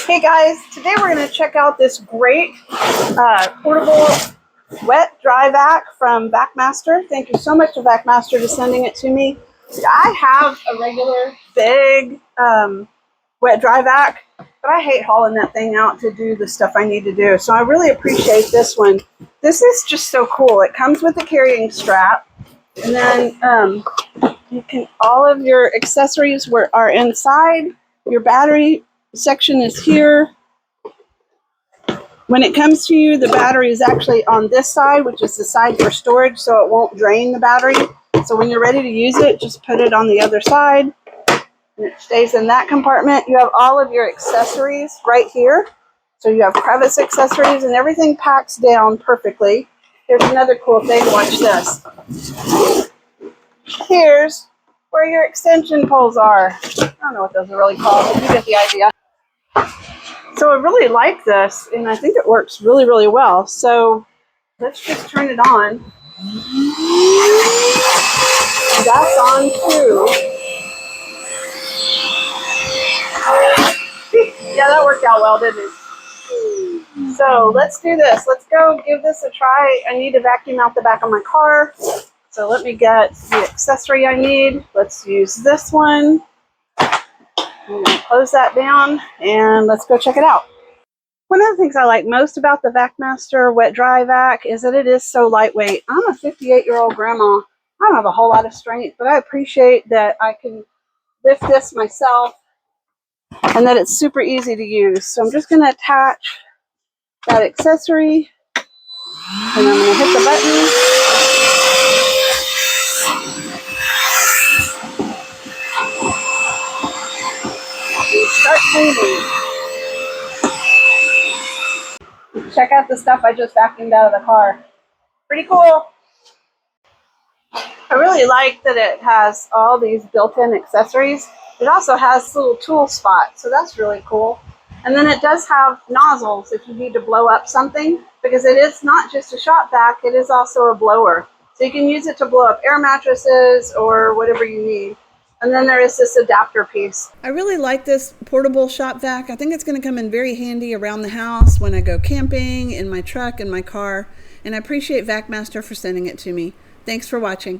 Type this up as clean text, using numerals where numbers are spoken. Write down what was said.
Hey guys, today we're going to check out this great portable wet dry vac from Vacmaster. Thank you so much to Vacmaster for sending it to me. I have a regular big wet dry vac, but I hate hauling that thing out to do the stuff I need to do. So I really appreciate this one. This is just so cool. It comes with a carrying strap, and then you can, all of your accessories are inside. Your battery section is here. When it comes to you, the battery is actually on this side, which is the side for storage, so it won't drain the battery. So when you're ready to use it, just put it on the other side, and it stays in that compartment. You have all of your accessories right here. So you have crevice accessories, and everything packs down perfectly. Here's another cool thing. Watch this. Here's where your extension poles are. I don't know what those are really called, but you get the idea. So I really like this, and I think it works really, really well. So let's just turn it on. That's on too. Yeah, that worked out well, didn't it? So let's do this. Let's go give this a try. I need to vacuum out the back of my car. So let me get the accessory I need. Let's use this one. I'm going to close that down, and let's go check it out. One of the things I like most about the Vacmaster Wet Dry Vac is that it is so lightweight. I'm a 58-year-old grandma. I don't have a whole lot of strength, but I appreciate that I can lift this myself and that it's super easy to use. So I'm just going to attach that accessory, and I'm going to hit the button. Start cleaning. Check out the stuff I just vacuumed out of the car. Pretty cool. I really like that it has all these built-in accessories. It also has little tool spots, so that's really cool. And then it does have nozzles if you need to blow up something, because it is not just a shop vac, it is also a blower. So you can use it to blow up air mattresses or whatever you need. And then there is this adapter piece. I really like this portable shop vac. I think it's going to come in very handy around the house when I go camping, in my truck, in my car. And I appreciate Vacmaster for sending it to me. Thanks for watching.